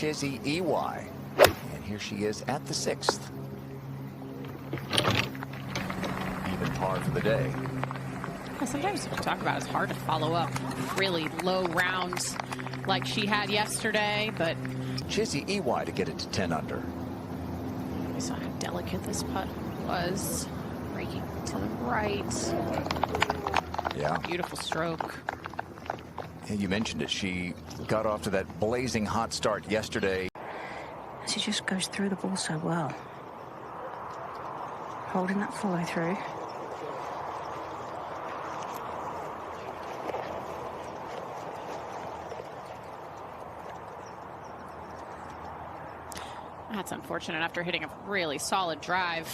Chizzy EY. And here she is at the 6th. Even par for the day. Sometimes we talk about it's hard to follow up really low rounds like she had yesterday, but Chizzy EY to get it to 10 under. We saw how delicate this putt was. Breaking to the right. Yeah. Beautiful stroke. And you mentioned it. She got off to that blazing hot start yesterday. She just goes through the ball so well. Holding that follow through. That's unfortunate after hitting a really solid drive.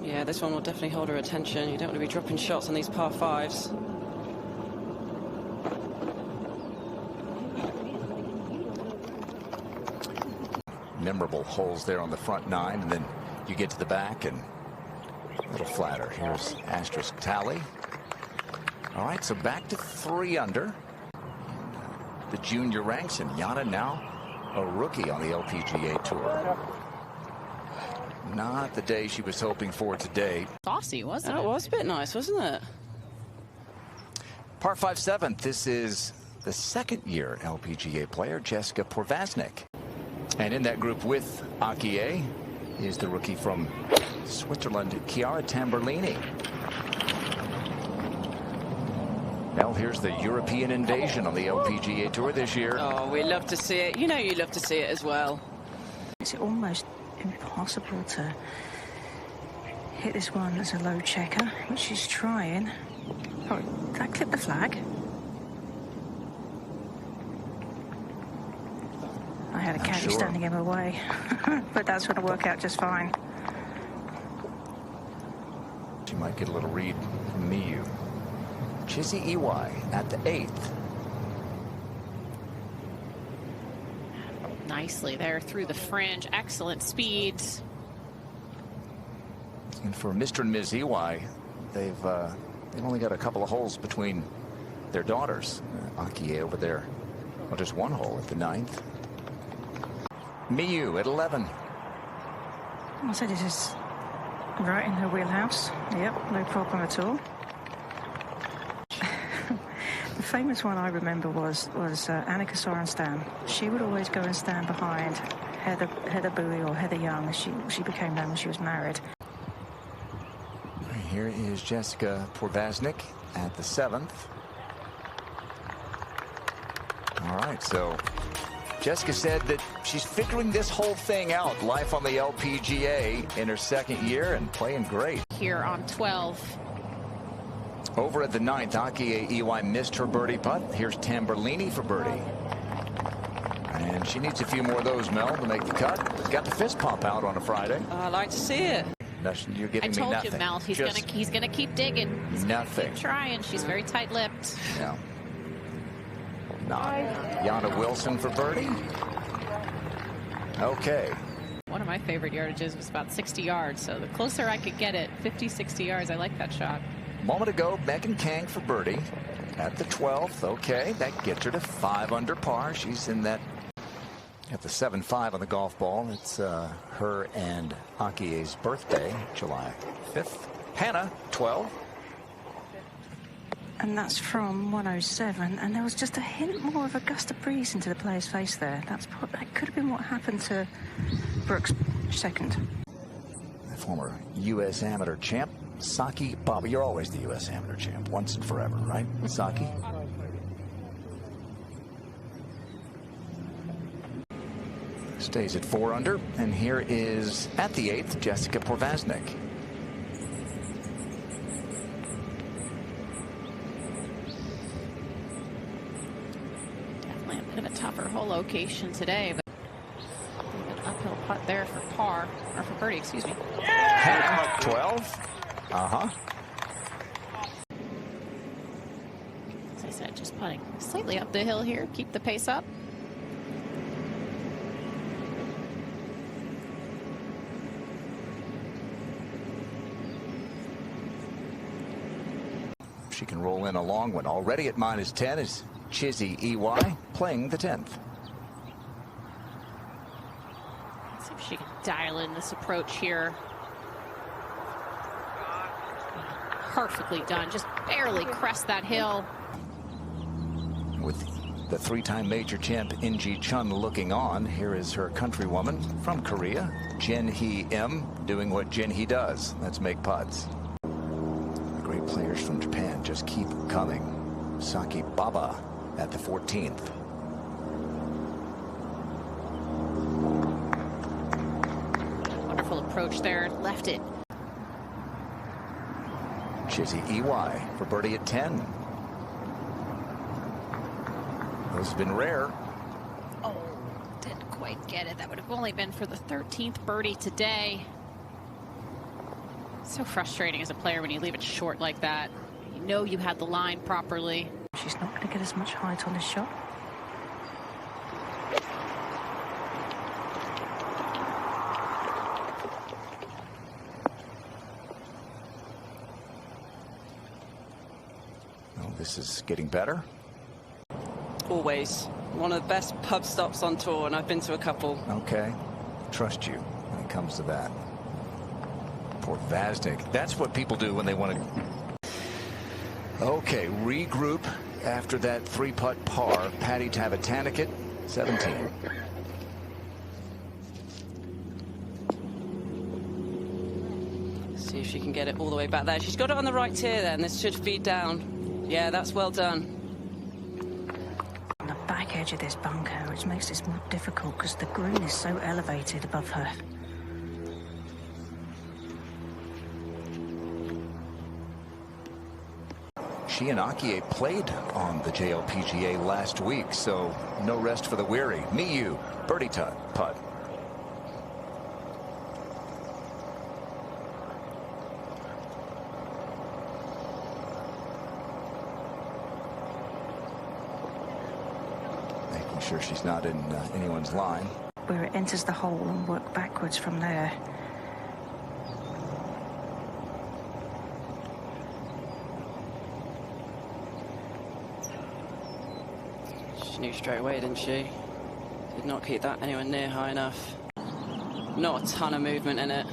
Yeah, this one will definitely hold her attention. You don't want to be dropping shots on these par 5s. Memorable holes there on the front 9, and then you get to the back and a little flatter. Here's asterisk tally. All right, so back to 3 under. The junior ranks, and Yana now a rookie on the LPGA Tour. Not the day she was hoping for today. Saucy, wasn't it? It was a bit nice, wasn't it? Par 5 7th. This is the 2nd-year LPGA player, Jessica Porvasnik. And in that group with Akie is the rookie from Switzerland, Chiara Tamberlini. Well, here's the European invasion on the LPGA Tour this year. Oh, we love to see it. You know you love to see it as well. It's almost impossible to hit this one as a low checker, which she's trying. Oh, did that clip the flag? I had a caddy standing in my way, but that's going to work out just fine. She might get a little read from Miyu. Chizzy EY at the 8th. Nicely there through the fringe. Excellent speeds. And for Mr. and Ms. EY, they've only got a couple of holes between their daughters. Akie over there. Well, just 1 hole at the 9th. Miyu at 11. I'll say this is right in her wheelhouse. Yep, no problem at all. The famous one I remember was Annika Sorenstam. She would always go and stand behind Heather Bowie or Heather Young, as she became known when she was married. Here is Jessica Porvasnik at the 7th. All right, so Jessica said that she's figuring this whole thing out. Life on the LPGA in her 2nd year and playing great. Here on 12. Over at the 9th, Akie EY missed her birdie putt. Here's Tamberlini for birdie. And she needs a few more of those, Mel, to make the cut. Got the fist pump out on a Friday. I like to see it. You're giving me nothing. I told you, Mel, he's gonna keep digging. He's nothing. Gonna keep trying. She's very tight-lipped. Yeah. Not. Yana Wilson for birdie. Okay. One of my favorite yardages was about 60 yards, so the closer I could get it, 50, 60 yards, I like that shot. Moment ago, Megan Kang for birdie at the 12th. Okay, that gets her to 5 under par. She's in that at the 7-5 on the golf ball. It's her and Akie's birthday, July 5th. Hannah, 12. And that's from 107, and there was just a hint more of a gust of breeze into the player's face there. That could have been what happened to Brooks' 2nd. The former U.S. amateur champ, Saki Baba. You're always the U.S. amateur champ, once and forever, right, Saki? Stays at 4 under, and here is at the 8th, Jessica Porvasnik. Definitely a bit of a tougher hole location today, but an uphill putt there for par, or for birdie, excuse me. Hannah, 12. As I said, just putting slightly up the hill here, keep the pace up. She can roll in a long one. Already at -10 is Chizzy EY playing the 10th. She can dial in this approach here. Perfectly done. Just barely crest that hill. With the three-time major champ In-Ji Chun looking on, here is her countrywoman from Korea, Jin-hee Im, doing what Jin-hee does. Let's make putts. The great players from Japan just keep coming. Saki Baba at the 14th. Wonderful approach there. Left it. Chizzy EY for birdie at 10. Those have been rare. Oh, didn't quite get it. That would have only been for the 13th birdie today. So frustrating as a player when you leave it short like that. You know you had the line properly. She's not going to get as much height on this shot. Well, this is getting better. Always. One of the best pub stops on tour, and I've been to a couple. Okay. Trust you when it comes to that. Poor Vasnik. That's what people do when they want to. Okay, regroup after that three-putt par. Patty Tavatanikit, 17. See if she can get it all the way back there. She's got it on the right tier then. This should feed down. Yeah, that's well done. On the back edge of this bunker, which makes this more difficult because the green is so elevated above her. She and Akie played on the JLPGA last week, so no rest for the weary. Miyu, birdie putt. Making sure she's not in anyone's line. Where it enters the hole and work backwards from there. She knew straight away, didn't she? Did not keep that anywhere near high enough. Not a ton of movement in it.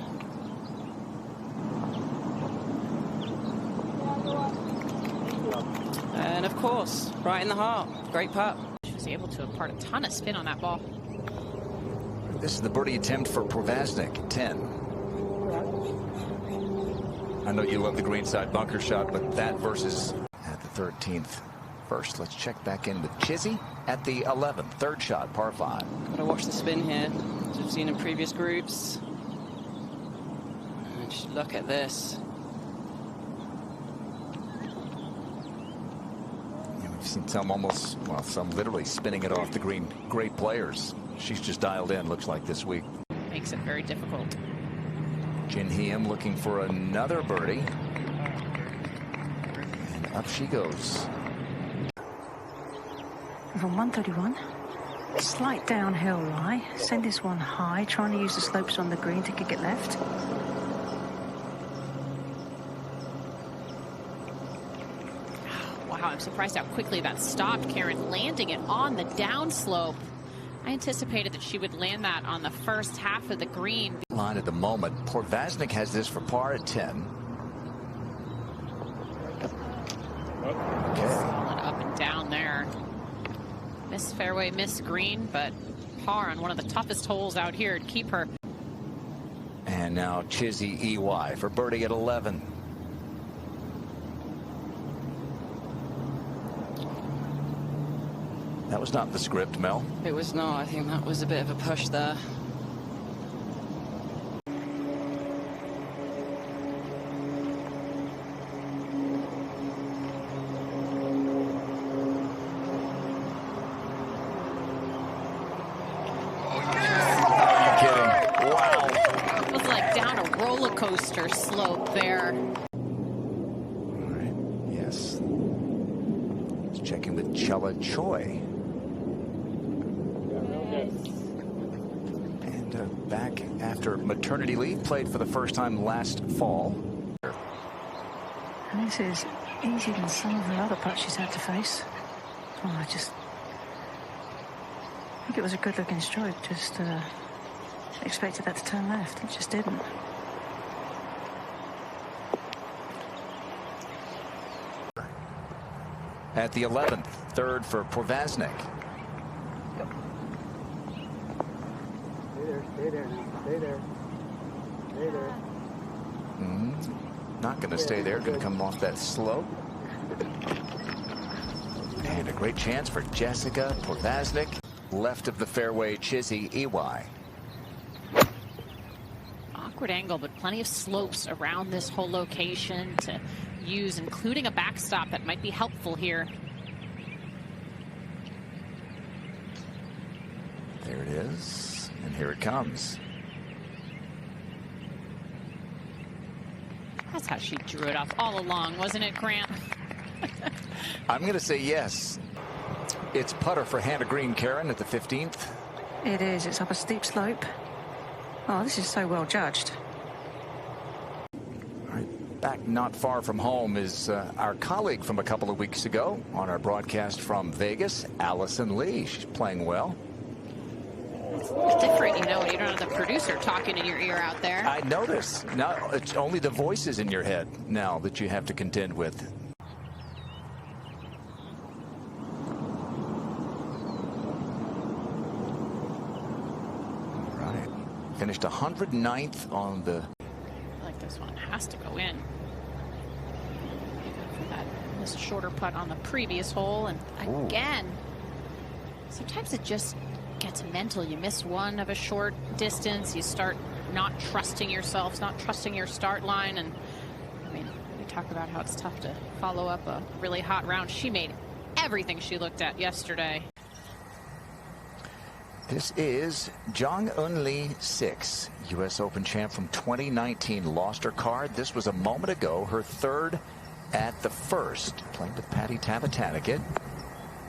And of course, right in the heart. Great putt. She was able to impart a ton of spin on that ball. This is the birdie attempt for Provaznik, 10. I know you love the greenside bunker shot, but that versus at the 13th. First, let's check back in with Chizzy at the 11th. Third shot, par 5. Got to watch the spin here, as we've seen in previous groups. And just look at this. Yeah, we've seen some almost, well, some literally spinning it off the green. Great players. She's just dialed in, looks like this week. Makes it very difficult. Jin Hee-im looking for another birdie. And up she goes. From 131, slight downhill lie. Send this one high, trying to use the slopes on the green to kick it left. Wow, I'm surprised how quickly that stopped, Karen, landing it on the downslope. I anticipated that she would land that on the first half of the green. Line at the moment. Provaznik has this for par at 10. Okay. Solid up and down there. Miss fairway, miss green, but par on one of the toughest holes out here to keep her. And now Chizzy EY for birdie at 11. That was not the script, Mel. It was not. I think that was a bit of a push there. Coaster slope there. All right. Yes. Let's check in with Chella Choi. And back after maternity leave, played for the first time last fall. And this is easier than some of the other putts she's had to face. Oh, I think it was a good looking stroke, just expected that to turn left. It just didn't. At the 11th, third for Provaznik. Stay there now. Stay there. Stay there. Not going to stay there. Going to come off that slope. And a great chance for Jessica Provaznik. Left of the fairway, Chizzy EY. Awkward angle, but plenty of slopes around this whole location to use, including a backstop that might be helpful here. There it is, and here it comes. That's how she drew it off all along, wasn't it, Grant? I'm going to say yes. It's putter for Hannah Green, Karen, at the 15th. It is. It's up a steep slope. Oh, this is so well judged. All right, back not far from home is our colleague from a couple of weeks ago on our broadcast from Vegas, Allison Lee. She's playing well. It's different, you know, when you don't have the producer talking in your ear out there. I notice. Now it's only the voices in your head now that you have to contend with. All right. Finished 109th on the... I feel like this one has to go in. For that missed shorter putt on the previous hole, and again, sometimes it just gets mental. You miss one of a short distance, you start not trusting yourself, not trusting your start line, and I mean, we talk about how it's tough to follow up a really hot round. She made everything she looked at yesterday. This is Jong Eun Lee 6, U.S. Open champ from 2019. Lost her card. This was a moment ago, her third at the first. Playing with Patty Tavatanakit.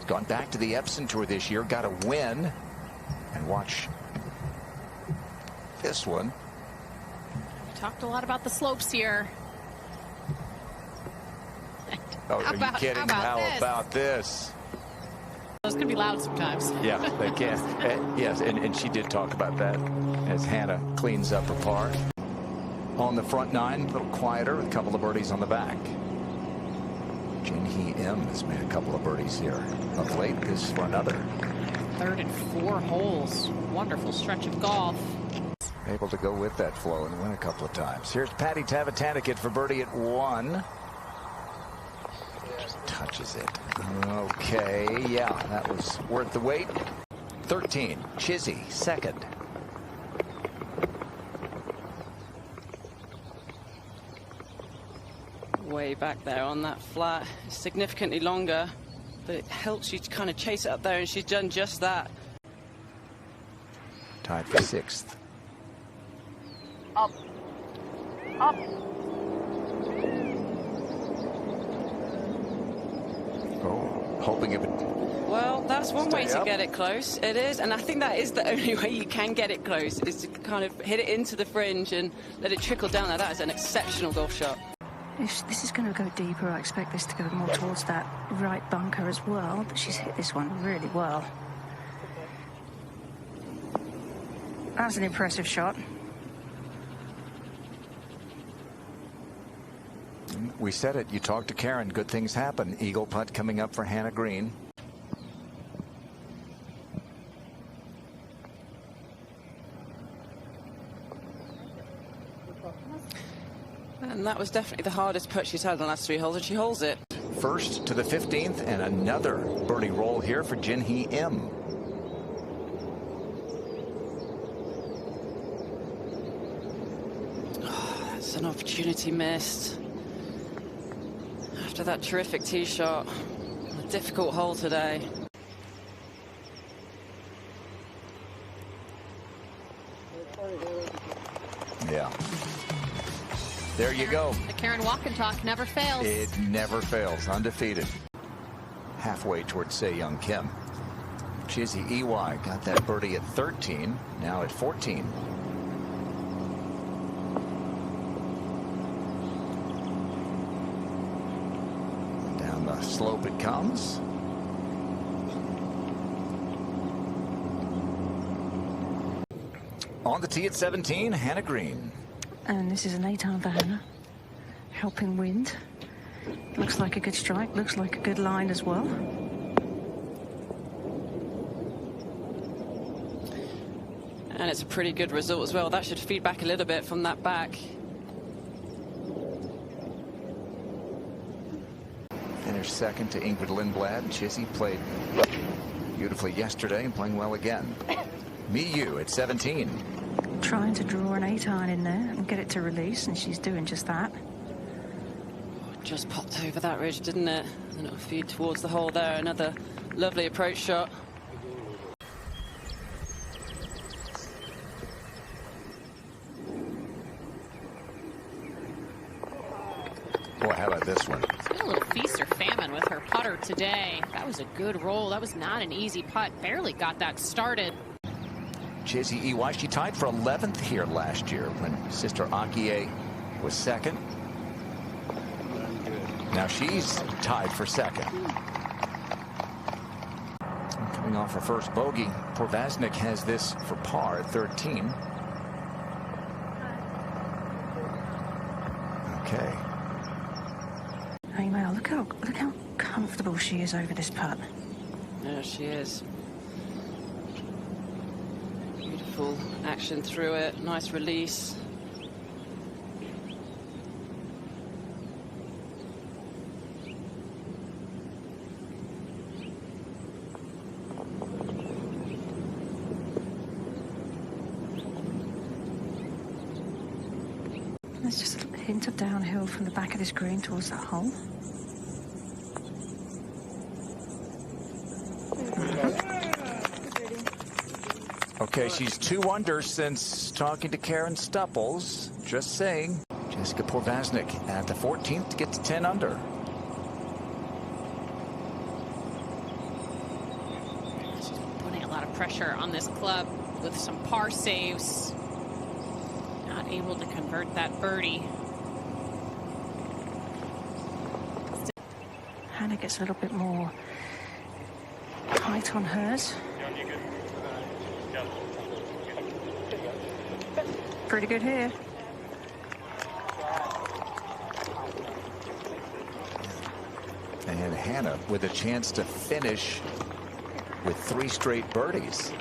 Gone back to the Epson Tour this year. Got a win. And watch this one. We talked a lot about the slopes here. Oh, are you kidding? How about this? Those can be loud sometimes. Yeah, they can. Yes, and she did talk about that as Hannah cleans up her par. On the front nine, a little quieter, a couple of birdies on the back. Jin Hee Im has made a couple of birdies here of late. This is for another. Third and 4 holes. Wonderful stretch of golf. Able to go with that flow and win a couple of times. Here's Patty Tavatanakit for birdie at 1. Just touches it. Okay, yeah, that was worth the wait. 13, Chizzy, second. Way back there on that flat, significantly longer, but it helps you to kind of chase it up there, and she's done just that. Tied for 6th. Up. Up. Oh, hoping it would. Well, that's one way to up. get it close. It is, and I think that is the only way you can get it close, is to kind of hit it into the fringe and let it trickle down there. That is an exceptional golf shot. If this is going to go deeper, I expect this to go more towards that right bunker as well, but she's hit this one really well. That's an impressive shot. We said it. You talked to Karen. Good things happen. Eagle putt coming up for Hannah Green. And that was definitely the hardest putt she's had in the last 3 holes, and she holds it. First to the 15th, and another birdie roll here for Jin Hee Im. Oh, that's an opportunity missed. After that terrific tee shot, a difficult hole today. Yeah. There you go. The Karen walk and talk never fails. It never fails. Undefeated. Halfway towards Se-Young Kim. Chizzy EY got that birdie at 13. Now at 14. Down the slope it comes. On the tee at 17, Hannah Green. And this is an 8-iron for Hannah. Helping wind. Looks like a good strike. Looks like a good line as well. And it's a pretty good result as well. That should feed back a little bit from that back. Finished second to Ingrid Lindblad. Chizzy played beautifully yesterday and playing well again. Miyu at 17. Trying to draw an 8-iron in there and get it to release, and she's doing just that. Just popped over that ridge, didn't it? And it'll feed towards the hole there. Another lovely approach shot. Boy, how about this one? It's been a little feast or famine with her putter today. That was a good roll. That was not an easy putt. Barely got that started. Chizzy Iwai, she tied for 11th here last year when sister Akie was second. Now she's tied for second. Coming off her first bogey, Porvaznik has this for par at 13. Okay. Hey Mel, look how comfortable she is over this putt. There she is. Beautiful action through it. Nice release. There's just a hint of downhill from the back of this green towards that hole. Okay, she's 2 under since talking to Karen Stupples. Just saying. Jessica Porvaznik at the 14th to get to 10 under. She's putting a lot of pressure on this club with some par saves. Not able to convert that birdie. Hannah gets a little bit more height on hers. Pretty good here. And Hannah with a chance to finish with 3 straight birdies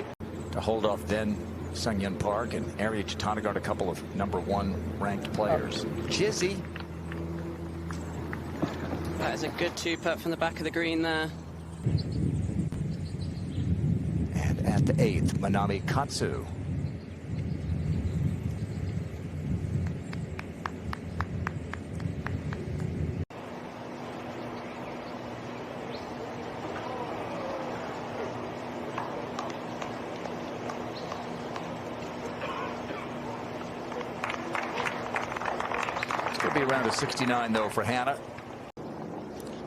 to hold off then Sungyeon Park and Ariya Jutanugarn, a couple of #1 ranked players. Chizzy. That is a good 2-putt from the back of the green there. And at the 8th, Manami Katsu. It's going to be around a 69 though for Hannah.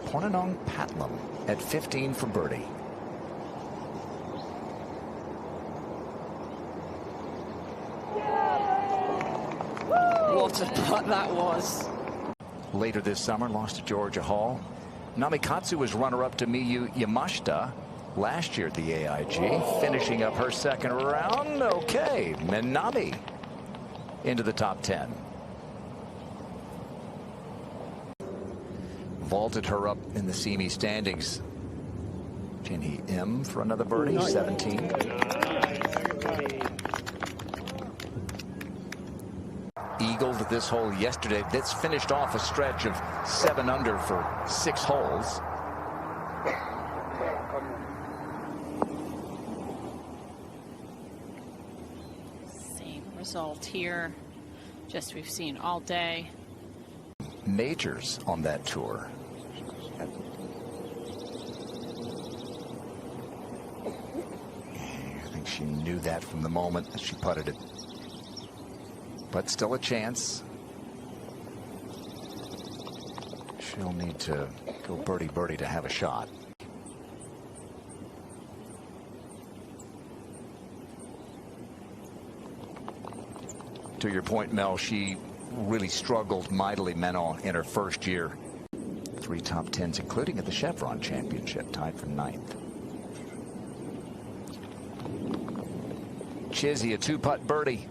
Pornanong Patlam at 15 for birdie. What a putt that was. Later this summer, lost to Georgia Hall. Namikatsu was runner-up to Miyu Yamashita last year at the AIG, finishing up her second round. Okay, Minami into the top 10. Vaulted her up in the SEMI standings. Jinhee Im for another birdie, 17. Eagled this hole yesterday. That's finished off a stretch of 7 under for 6 holes. Same result here. Just we've seen all day. Majors on that tour. I think she knew that from the moment that she putted it. But still a chance. She'll need to go birdie to have a shot. To your point, Mel, she really struggled mightily, Menon, in her first year. 3 top 10s, including at the Chevron Championship, tied for 9th. Chizzy, a 2-putt birdie.